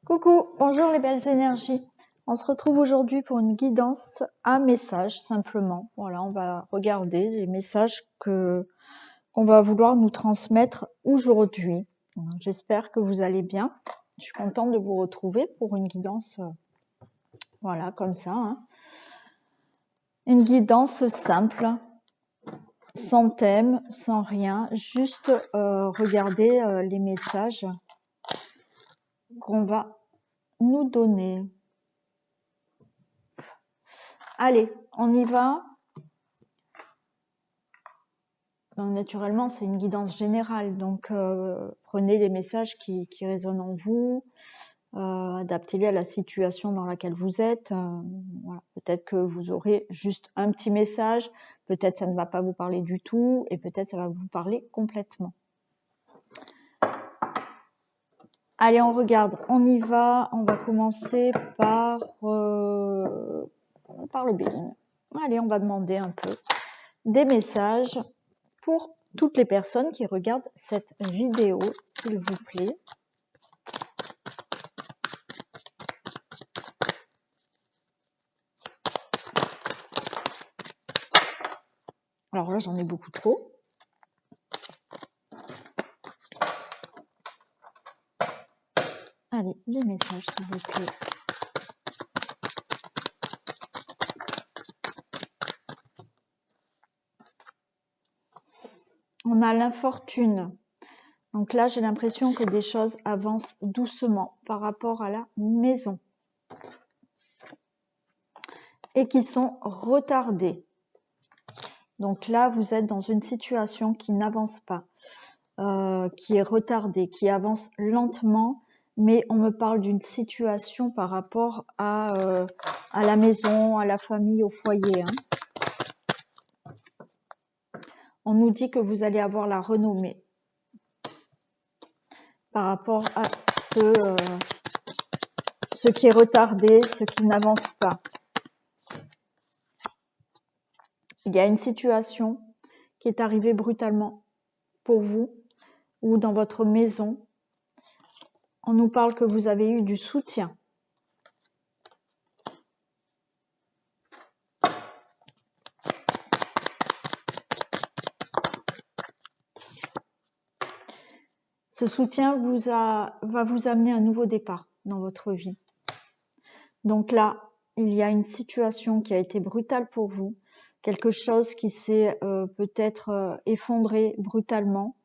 Coucou, bonjour les belles énergies. On se retrouve aujourd'hui pour une guidance à message simplement. Voilà, on va regarder les messages qu'on va vouloir nous transmettre aujourd'hui. J'espère que vous allez bien. Je suis contente de vous retrouver pour une guidance, voilà, comme ça. Hein. Une guidance simple, sans thème, sans rien, juste regarder les messages qu'on va nous donner. Allez, on y va. Donc, naturellement, c'est une guidance générale. Donc, prenez les messages qui résonnent en vous, adaptez-les à la situation dans laquelle vous êtes. Voilà. Peut-être que vous aurez juste un petit message, peut-être ça ne va pas vous parler du tout, et peut-être ça va vous parler complètement. Allez, on regarde, on y va. On va commencer par le Béline. Allez, on va demander un peu des messages pour toutes les personnes qui regardent cette vidéo, s'il vous plaît. Alors là, j'en ai beaucoup trop. Allez, des messages, s'il vous plaît. On a l'infortune. Donc là, j'ai l'impression que des choses avancent doucement par rapport à la maison. Et qui sont retardées. Donc là, vous êtes dans une situation qui n'avance pas, qui est retardée, qui avance lentement, mais on me parle d'une situation par rapport à la maison, à la famille, au foyer. Hein. On nous dit que vous allez avoir la renommée par rapport à ce qui est retardé, ce qui n'avance pas. Il y a une situation qui est arrivée brutalement pour vous ou dans votre maison. On nous parle que vous avez eu du soutien. Ce soutien va vous amener un nouveau départ dans votre vie. Donc là, il y a une situation qui a été brutale pour vous, quelque chose qui s'est peut-être effondré brutalement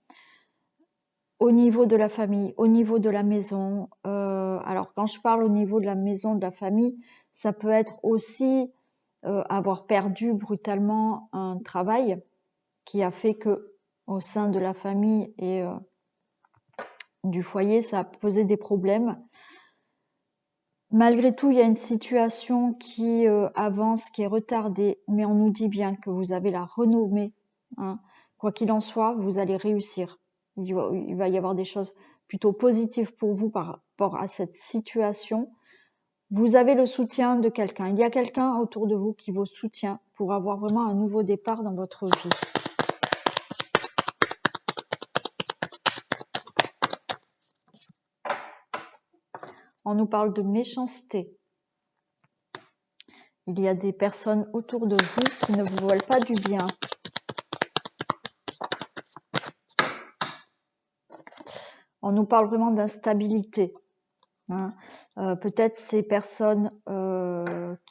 au niveau de la famille, au niveau de la maison. Alors quand je parle au niveau de la maison, de la famille, ça peut être aussi avoir perdu brutalement un travail qui a fait que au sein de la famille et du foyer, ça a posé des problèmes. Malgré tout, il y a une situation qui avance, qui est retardée, mais on nous dit bien que vous avez la renommée. Hein. Quoi qu'il en soit, vous allez réussir. Il va y avoir des choses plutôt positives pour vous par rapport à cette situation. Vous avez le soutien de quelqu'un. Il y a quelqu'un autour de vous qui vous soutient pour avoir vraiment un nouveau départ dans votre vie. On nous parle de méchanceté. Il y a des personnes autour de vous qui ne vous veulent pas du bien. On nous parle vraiment d'instabilité. Hein. Peut-être ces personnes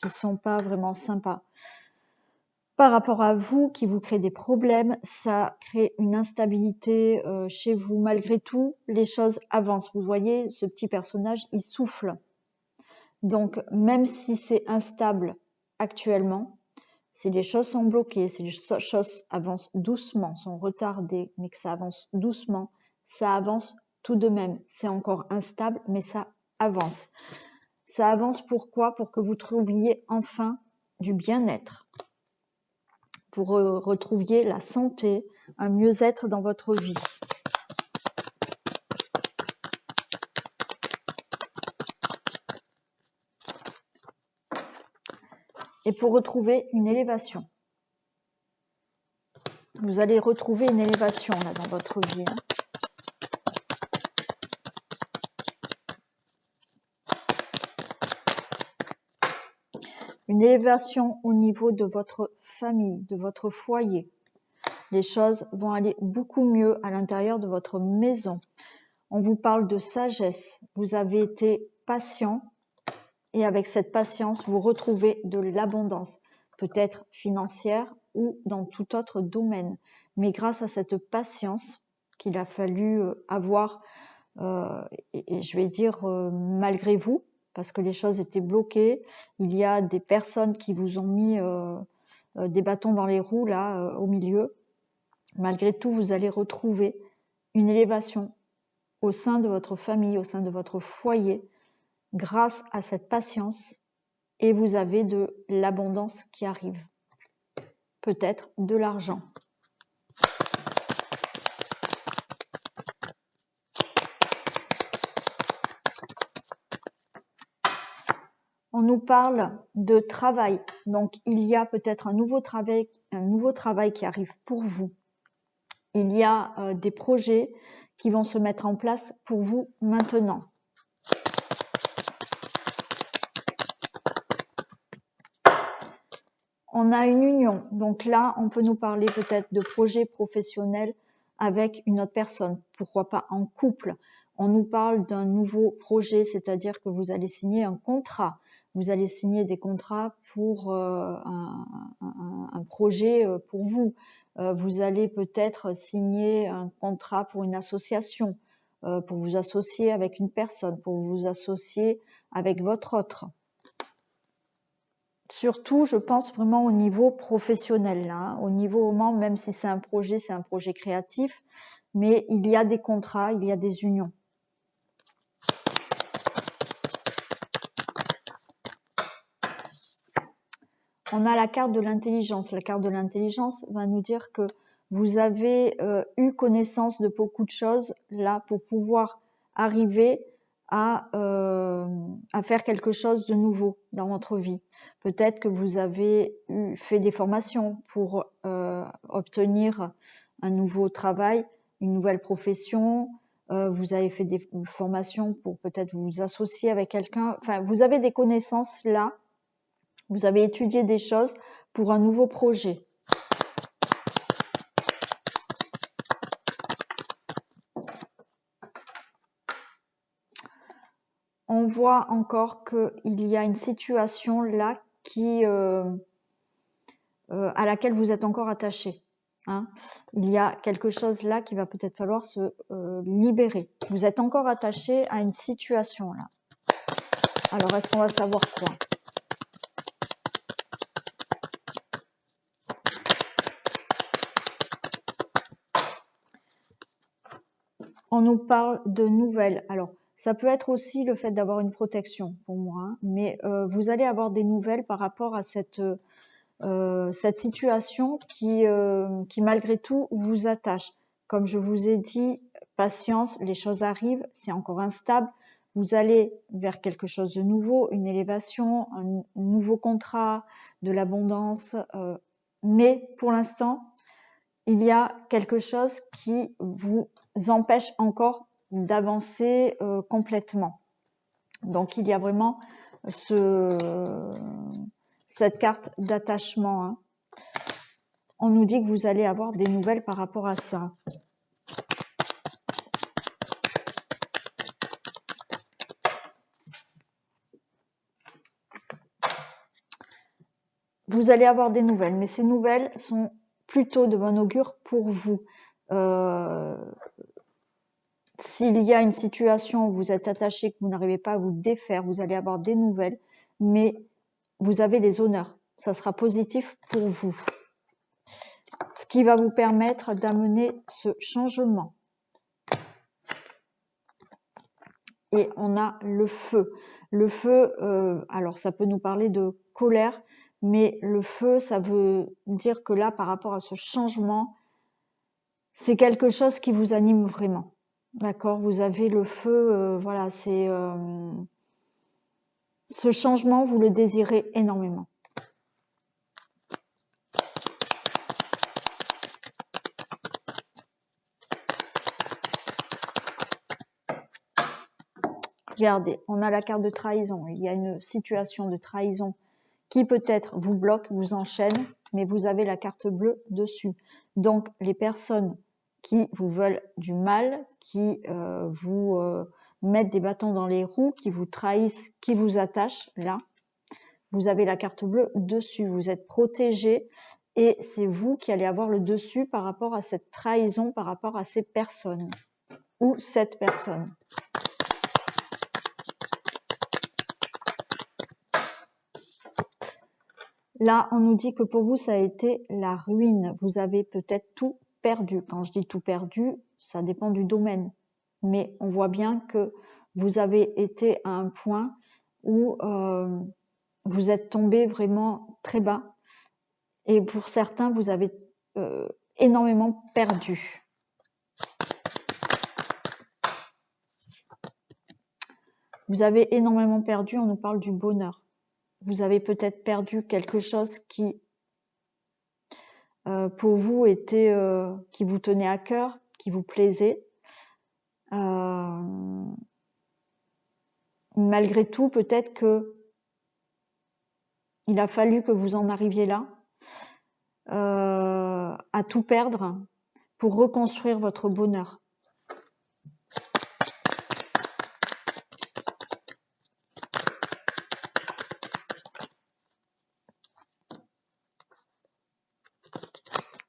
qui sont pas vraiment sympas. Par rapport à vous, qui vous créent des problèmes, ça crée une instabilité chez vous. Malgré tout, les choses avancent. Vous voyez, ce petit personnage, il souffle. Donc, même si c'est instable actuellement, si les choses sont bloquées, si les choses avancent doucement, sont retardées, mais que ça avance doucement, ça avance tout de même. C'est encore instable, mais ça avance. Ça avance pourquoi? Pour que vous trouviez enfin du bien-être, pour retrouviez la santé, un mieux-être dans votre vie. Et pour retrouver une élévation. Vous allez retrouver une élévation là dans votre vie. Hein. une élévation au niveau de votre famille, de votre foyer. Les choses vont aller beaucoup mieux à l'intérieur de votre maison. On vous parle de sagesse. Vous avez été patient et avec cette patience, vous retrouvez de l'abondance, peut-être financière ou dans tout autre domaine. Mais grâce à cette patience qu'il a fallu avoir, et je vais dire malgré vous, parce que les choses étaient bloquées, il y a des personnes qui vous ont mis des bâtons dans les roues là au milieu. Malgré tout, vous allez retrouver une élévation au sein de votre famille, au sein de votre foyer, grâce à cette patience, et vous avez de l'abondance qui arrive. Peut-être de l'argent. On nous parle de travail. Donc, il y a peut-être un nouveau travail qui arrive pour vous. Il y a des projets qui vont se mettre en place pour vous maintenant. On a une union. Donc là, on peut nous parler peut-être de projets professionnels avec une autre personne. Pourquoi pas en couple? On nous parle d'un nouveau projet, c'est-à-dire que vous allez signer un contrat. Vous allez signer des contrats pour un projet pour vous. Vous allez peut-être signer un contrat pour une association, pour vous associer avec une personne, pour vous associer avec votre autre. Surtout, je pense vraiment au niveau professionnel, hein, au niveau même si c'est un projet créatif, mais il y a des contrats, il y a des unions. On a la carte de l'intelligence. La carte de l'intelligence va nous dire que vous avez eu connaissance de beaucoup de choses là pour pouvoir arriver à faire quelque chose de nouveau dans votre vie. Peut-être que vous avez fait des formations pour obtenir un nouveau travail, une nouvelle profession. Vous avez fait des formations pour peut-être vous associer avec quelqu'un. Enfin, vous avez des connaissances là. Vous avez étudié des choses pour un nouveau projet. On voit encore qu'il y a une situation là à laquelle vous êtes encore attaché. Hein. Il y a quelque chose là qui va peut-être falloir se libérer. Vous êtes encore attaché à une situation là. Alors, est-ce qu'on va savoir quoi ? On nous parle de nouvelles. Alors, ça peut être aussi le fait d'avoir une protection pour moi, hein, mais vous allez avoir des nouvelles par rapport à cette situation qui malgré tout vous attache. Comme je vous ai dit, patience, les choses arrivent, c'est encore instable. Vous allez vers quelque chose de nouveau, une élévation, un nouveau contrat, de l'abondance, mais pour l'instant, il y a quelque chose qui vous empêche encore d'avancer complètement. Donc, il y a vraiment cette carte d'attachement. Hein. On nous dit que vous allez avoir des nouvelles par rapport à ça. Vous allez avoir des nouvelles, mais ces nouvelles sont plutôt de bon augure pour vous. S'il y a une situation où vous êtes attaché, que vous n'arrivez pas à vous défaire, vous allez avoir des nouvelles, mais vous avez les honneurs. Ça sera positif pour vous. Ce qui va vous permettre d'amener ce changement. Et on a le feu. Le feu, alors ça peut nous parler de colère, mais le feu, ça veut dire que là, par rapport à ce changement, c'est quelque chose qui vous anime vraiment. D'accord ? Vous avez le feu, voilà, c'est ce changement, vous le désirez énormément. Regardez, on a la carte de trahison. Il y a une situation de trahison qui peut-être vous bloque, vous enchaîne, mais vous avez la carte bleue dessus. Donc, les personnes qui vous veulent du mal, qui vous mettent des bâtons dans les roues, qui vous trahissent, qui vous attachent, là, vous avez la carte bleue dessus. Vous êtes protégé et c'est vous qui allez avoir le dessus par rapport à cette trahison, par rapport à ces personnes ou cette personne. Là, on nous dit que pour vous, ça a été la ruine. Vous avez peut-être tout perdu. Quand je dis tout perdu, ça dépend du domaine. Mais on voit bien que vous avez été à un point où vous êtes tombé vraiment très bas. Et pour certains, vous avez énormément perdu. Vous avez énormément perdu, on nous parle du bonheur. Vous avez peut-être perdu quelque chose qui, pour vous, était, qui vous tenait à cœur, qui vous plaisait. Malgré tout, peut-être que il a fallu que vous en arriviez là, à tout perdre pour reconstruire votre bonheur.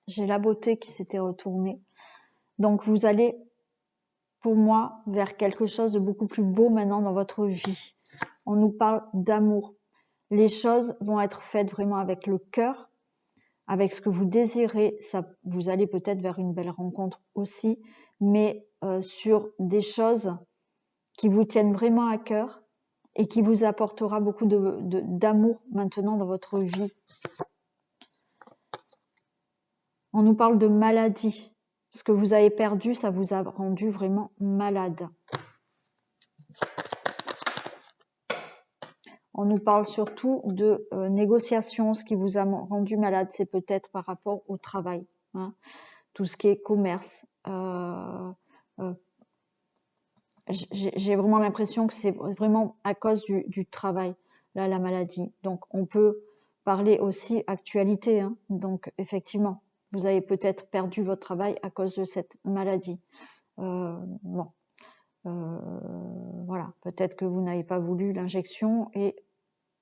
J'ai la beauté qui s'était retournée. Donc vous allez, pour moi, vers quelque chose de beaucoup plus beau maintenant dans votre vie. On nous parle d'amour. Les choses vont être faites vraiment avec le cœur, avec ce que vous désirez. Ça, vous allez peut-être vers une belle rencontre aussi, mais sur des choses qui vous tiennent vraiment à cœur et qui vous apportera beaucoup d'amour maintenant dans votre vie. On nous parle de maladie. Ce que vous avez perdu, ça vous a rendu vraiment malade. On nous parle surtout de négociations. Ce qui vous a rendu malade, c'est peut-être par rapport au travail. Hein. Tout ce qui est commerce. J'ai vraiment l'impression que c'est vraiment à cause du travail, là, la maladie. Donc, on peut parler aussi actualité. Hein. Donc, effectivement, vous avez peut-être perdu votre travail à cause de cette maladie. Bon. Voilà, peut-être que vous n'avez pas voulu l'injection et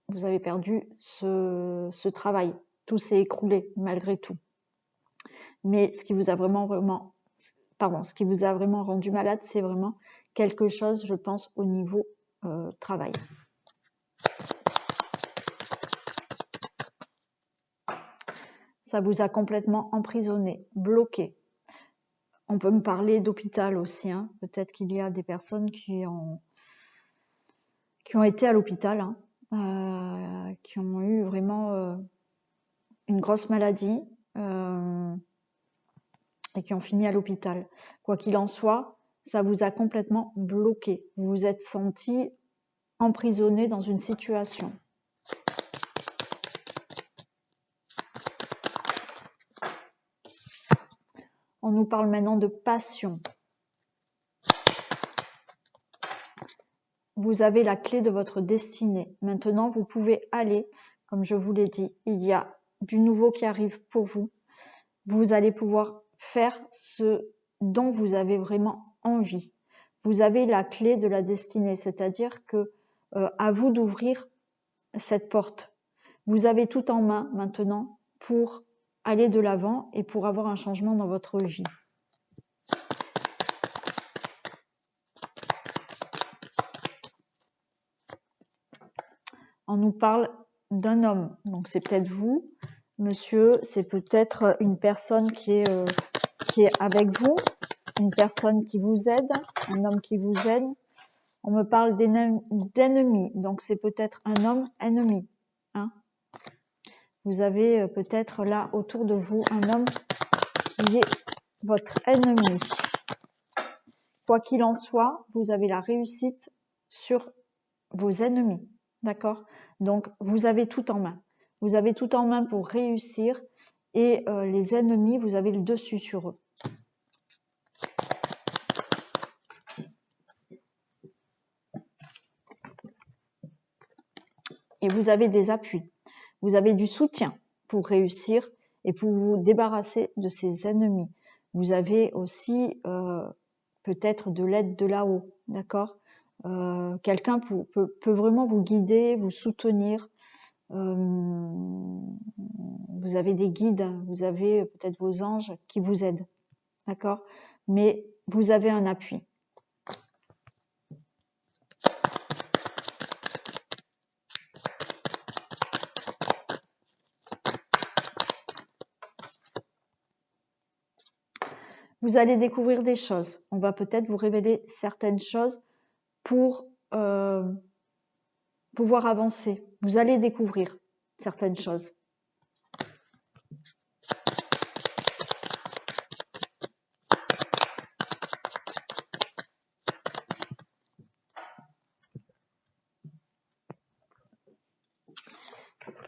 vous avez perdu ce travail. Tout s'est écroulé malgré tout. Mais ce qui vous a ce qui vous a vraiment rendu malade, c'est vraiment quelque chose, je pense, au niveau travail. Ça vous a complètement emprisonné, bloqué. On peut me parler d'hôpital aussi. Hein. Peut-être qu'il y a des personnes qui ont été à l'hôpital, hein, qui ont eu vraiment une grosse maladie et qui ont fini à l'hôpital. Quoi qu'il en soit, ça vous a complètement bloqué. Vous vous êtes senti emprisonné dans une situation. On nous parle maintenant de passion. Vous avez la clé de votre destinée. Maintenant, vous pouvez aller, comme je vous l'ai dit, il y a du nouveau qui arrive pour vous. Vous allez pouvoir faire ce dont vous avez vraiment envie. Vous avez la clé de la destinée, c'est-à-dire que à vous d'ouvrir cette porte. Vous avez tout en main maintenant pour aller de l'avant et pour avoir un changement dans votre vie. On nous parle d'un homme, donc c'est peut-être vous, monsieur, c'est peut-être une personne qui est avec vous, une personne qui vous aide, un homme qui vous aide. On me parle d'ennemis, donc c'est peut-être un homme ennemi. Hein. Vous avez peut-être là autour de vous un homme qui est votre ennemi. Quoi qu'il en soit, vous avez la réussite sur vos ennemis. D'accord? Donc, vous avez tout en main. Vous avez tout en main pour réussir et les ennemis, vous avez le dessus sur eux. Et vous avez des appuis. Vous avez du soutien pour réussir et pour vous débarrasser de ces ennemis. Vous avez aussi peut-être de l'aide de là-haut, d'accord? Quelqu'un peut vraiment vous guider, vous soutenir. Vous avez des guides, vous avez peut-être vos anges qui vous aident, d'accord? Mais vous avez un appui. Vous allez découvrir des choses. On va peut-être vous révéler certaines choses pour pouvoir avancer. Vous allez découvrir certaines choses.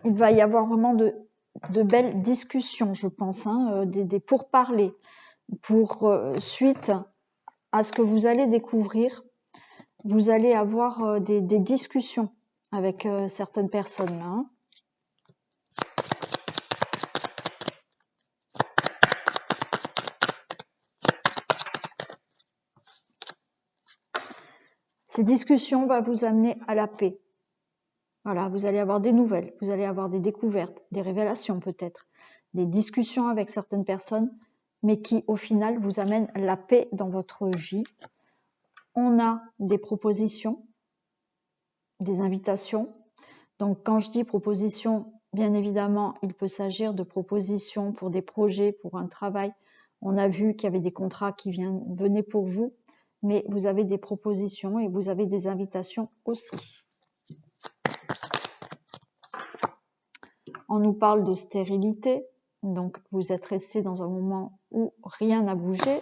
Il va y avoir vraiment de belles discussions, je pense, hein, des pourparlers pour suite à ce que vous allez découvrir. Vous allez avoir des discussions avec certaines personnes là. Hein. Ces discussions vont vous amener à la paix. Voilà, vous allez avoir des nouvelles, vous allez avoir des découvertes, des révélations peut-être, des discussions avec certaines personnes, mais qui au final vous amènent la paix dans votre vie. On a des propositions, des invitations. Donc quand je dis propositions, bien évidemment, il peut s'agir de propositions pour des projets, pour un travail. On a vu qu'il y avait des contrats qui venaient pour vous, mais vous avez des propositions et vous avez des invitations aussi. On nous parle de stérilité, donc vous êtes resté dans un moment où rien n'a bougé.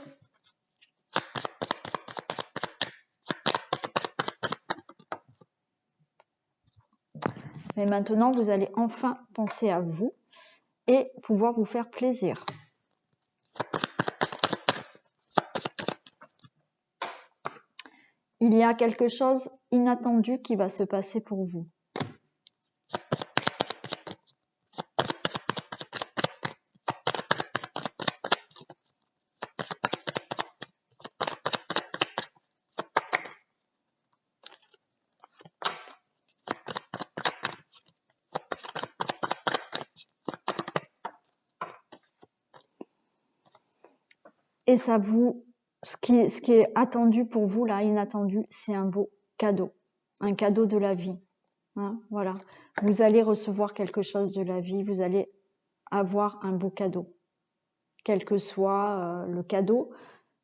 Mais maintenant, vous allez enfin penser à vous et pouvoir vous faire plaisir. Il y a quelque chose d'inattendu qui va se passer pour vous. Et ça vous, ce qui est attendu pour vous, là, inattendu, c'est un beau cadeau de la vie. Hein, voilà, vous allez recevoir quelque chose de la vie, vous allez avoir un beau cadeau, quel que soit le cadeau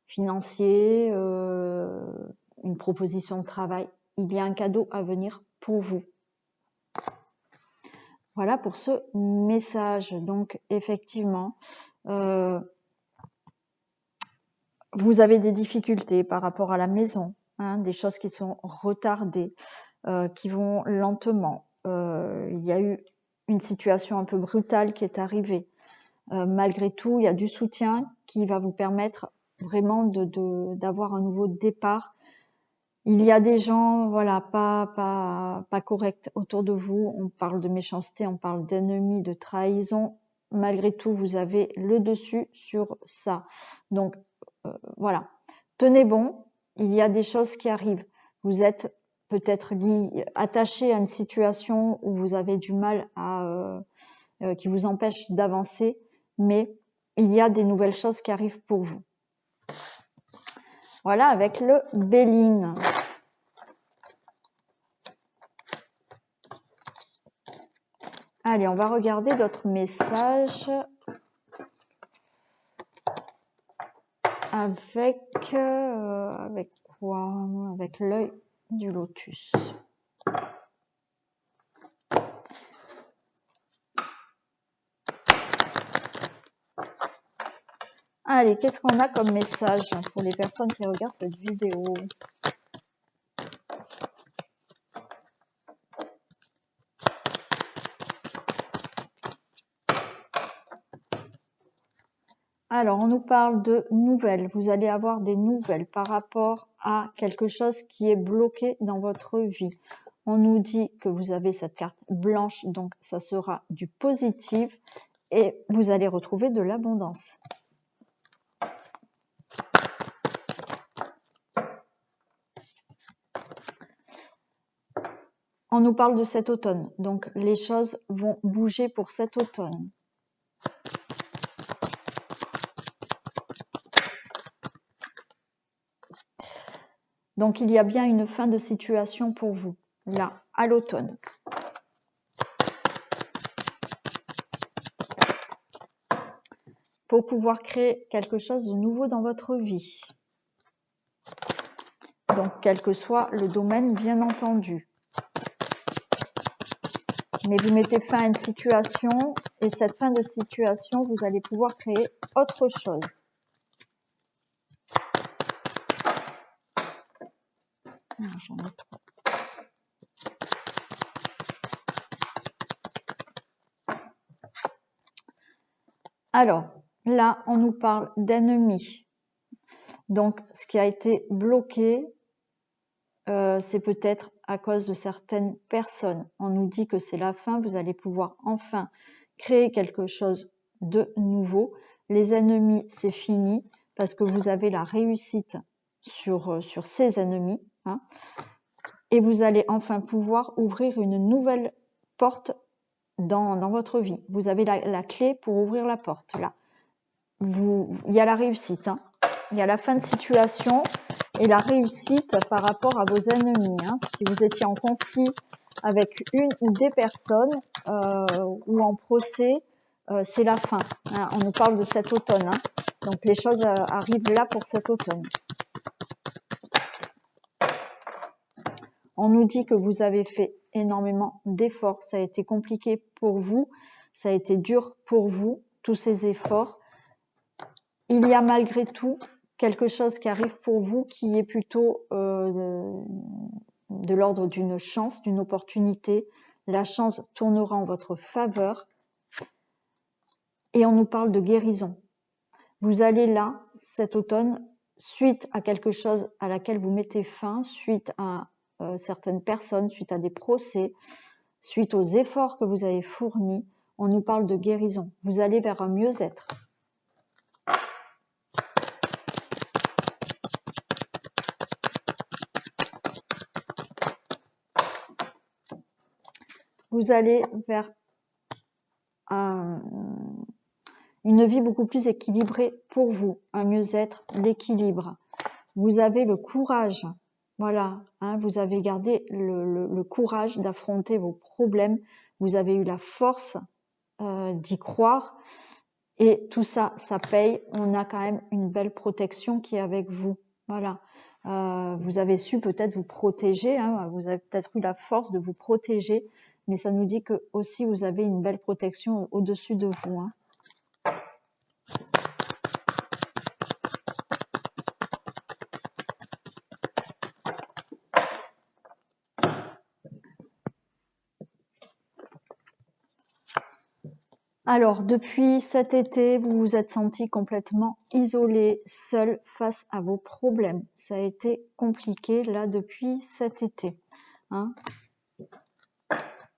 financier, une proposition de travail, il y a un cadeau à venir pour vous. Voilà pour ce message. Donc effectivement, vous avez des difficultés par rapport à la maison, hein, des choses qui sont retardées, qui vont lentement. Il y a eu une situation un peu brutale qui est arrivée. Malgré tout, il y a du soutien qui va vous permettre vraiment d'avoir un nouveau départ. Il y a des gens, voilà, pas corrects autour de vous. On parle de méchanceté, on parle d'ennemis, de trahison. Malgré tout, vous avez le dessus sur ça. Donc, voilà. Tenez bon, il y a des choses qui arrivent. Vous êtes peut-être attaché à une situation où vous avez du mal qui vous empêche d'avancer, mais il y a des nouvelles choses qui arrivent pour vous. Voilà, avec le Béline. Allez, on va regarder d'autres messages avec quoi? Avec l'œil du lotus. Allez, qu'est-ce qu'on a comme message pour les personnes qui regardent cette vidéo? Alors, on nous parle de nouvelles. Vous allez avoir des nouvelles par rapport à quelque chose qui est bloqué dans votre vie. On nous dit que vous avez cette carte blanche, donc ça sera du positif et vous allez retrouver de l'abondance. On nous parle de cet automne, donc les choses vont bouger pour cet automne. Donc il y a bien une fin de situation pour vous, là, à l'automne. Pour pouvoir créer quelque chose de nouveau dans votre vie. Donc quel que soit le domaine, bien entendu. Mais vous mettez fin à une situation et cette fin de situation, vous allez pouvoir créer autre chose. J'en ai trop. Alors, là, on nous parle d'ennemis. Donc, ce qui a été bloqué, c'est peut-être à cause de certaines personnes. On nous dit que c'est la fin, vous allez pouvoir enfin créer quelque chose de nouveau. Les ennemis, c'est fini parce que vous avez la réussite sur ces ennemis. Hein, et vous allez enfin pouvoir ouvrir une nouvelle porte dans votre vie. Vous avez la clé pour ouvrir la porte, là. Il y a la réussite, hein. Il y a la fin de situation et la réussite par rapport à vos ennemis. Hein. Si vous étiez en conflit avec une ou des personnes ou en procès, c'est la fin. Hein. On nous parle de cet automne. Hein. Donc les choses arrivent là pour cet automne. On nous dit que vous avez fait énormément d'efforts. Ça a été compliqué pour vous. Ça a été dur pour vous, tous ces efforts. Il y a malgré tout quelque chose qui arrive pour vous qui est plutôt de l'ordre d'une chance, d'une opportunité. La chance tournera en votre faveur. Et on nous parle de guérison. Vous allez là, cet automne, suite à quelque chose à laquelle vous mettez fin, suite à certaines personnes, suite à des procès, suite aux efforts que vous avez fournis, on nous parle de guérison. Vous allez vers un mieux-être. Vous allez vers une vie beaucoup plus équilibrée pour vous, un mieux-être, l'équilibre. Vous avez le courage, voilà, hein, vous avez gardé le courage d'affronter vos problèmes, vous avez eu la force d'y croire et tout ça, ça paye. On a quand même une belle protection qui est avec vous, voilà. Vous avez su peut-être vous protéger, hein, vous avez peut-être eu la force de vous protéger, mais ça nous dit que aussi vous avez une belle protection au-dessus de vous. Hein. Alors, depuis cet été, vous vous êtes senti complètement isolé, seul face à vos problèmes. Ça a été compliqué là depuis cet été. Hein.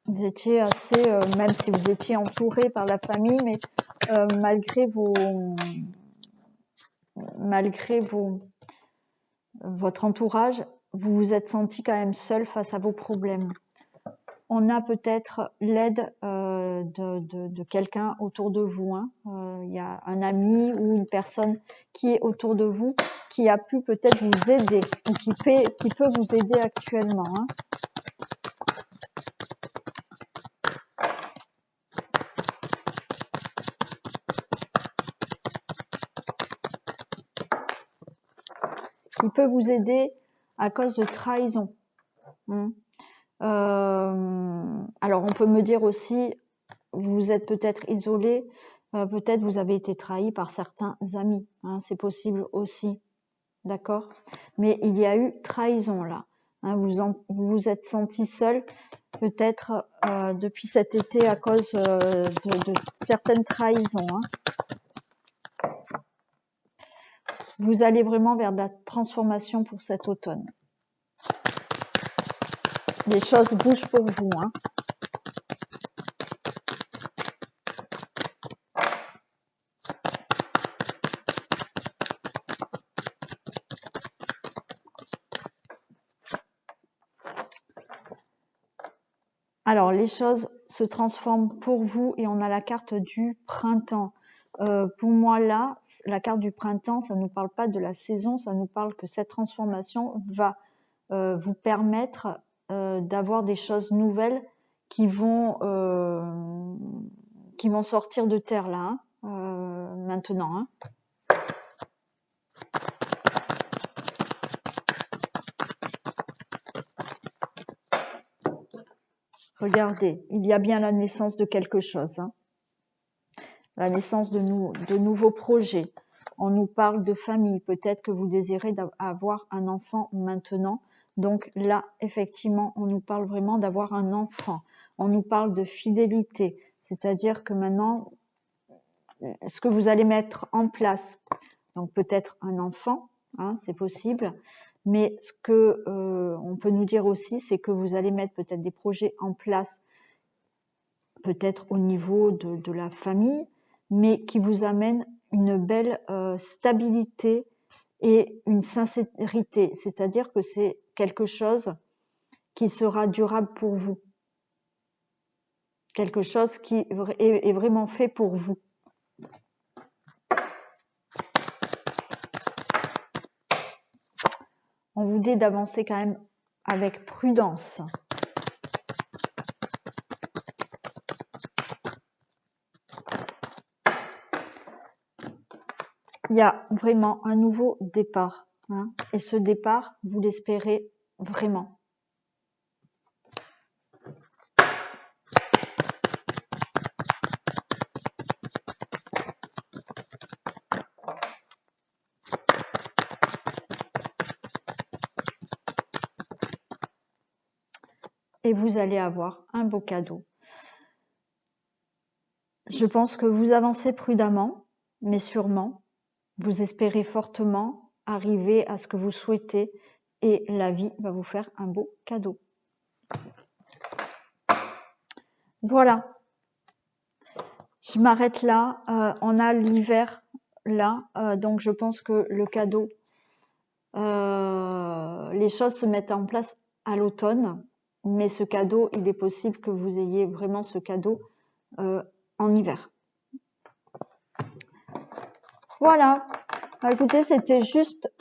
Vous étiez assez, même si vous étiez entouré par la famille, mais malgré votre entourage, vous vous êtes senti quand même seul face à vos problèmes. On a peut-être l'aide de quelqu'un autour de vous. Hein. Y a un ami ou une personne qui est autour de vous, qui a pu peut-être vous aider, ou qui peut vous aider actuellement. Hein. Qui peut vous aider à cause de trahison. Hein. Alors, on peut me dire aussi, vous êtes peut-être isolé, peut-être vous avez été trahi par certains amis. Hein, c'est possible aussi, d'accord? Mais il y a eu trahison là. Hein, vous vous êtes senti seul, peut-être depuis cet été à cause de certaines trahisons. Hein. Vous allez vraiment vers de la transformation pour cet automne. les choses bougent pour vous, hein. Alors, les choses se transforment pour vous et on a la carte du printemps. Pour moi, là, la carte du printemps, ça ne nous parle pas de la saison, ça nous parle que cette transformation va vous permettre d'avoir des choses nouvelles qui vont sortir de terre là, hein, maintenant. Hein. Regardez, il y a bien la naissance de quelque chose. Hein. La naissance de nouveaux projets. On nous parle de famille. Peut-être que vous désirez avoir un enfant maintenant. Donc là, effectivement, on nous parle vraiment d'avoir un enfant. On nous parle de fidélité. C'est-à-dire que maintenant, ce que vous allez mettre en place, donc peut-être un enfant, hein, c'est possible, mais ce que on peut nous dire aussi, c'est que vous allez mettre peut-être des projets en place, peut-être au niveau de la famille, mais qui vous amènent une belle stabilité et une sincérité, c'est-à-dire que c'est quelque chose qui sera durable pour vous, quelque chose qui est vraiment fait pour vous. On vous dit d'avancer quand même avec prudence. Il y a vraiment un nouveau départ. Hein, et ce départ, vous l'espérez vraiment. Et vous allez avoir un beau cadeau. Je pense que vous avancez prudemment, mais sûrement. Vous espérez fortement arriver à ce que vous souhaitez et la vie va vous faire un beau cadeau. Voilà. Je m'arrête là. On a l'hiver là. Donc je pense que le cadeau, les choses se mettent en place à l'automne. Mais ce cadeau, il est possible que vous ayez vraiment ce cadeau en hiver. Voilà. Écoutez, c'était juste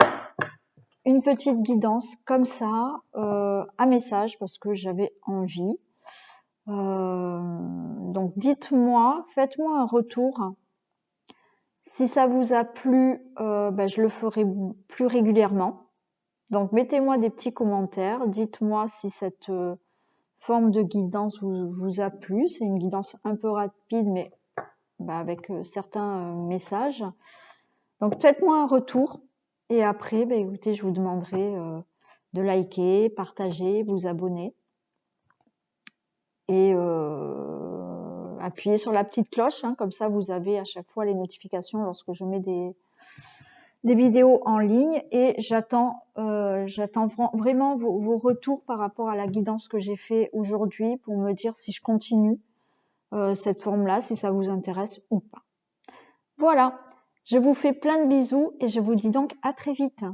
une petite guidance comme ça, un message parce que j'avais envie. Donc dites-moi, faites-moi un retour. Si ça vous a plu, je le ferai plus régulièrement. Donc mettez-moi des petits commentaires, dites-moi si cette forme de guidance vous a plu. C'est une guidance un peu rapide, mais avec certains messages. Donc faites-moi un retour. Et après, écoutez, je vous demanderai de liker, partager, vous abonner. Et appuyez sur la petite cloche, hein, comme ça vous avez à chaque fois les notifications lorsque je mets des vidéos en ligne. Et j'attends vraiment vos retours par rapport à la guidance que j'ai fait aujourd'hui pour me dire si je continue cette forme-là, si ça vous intéresse ou pas. Voilà, je vous fais plein de bisous et je vous dis donc à très vite.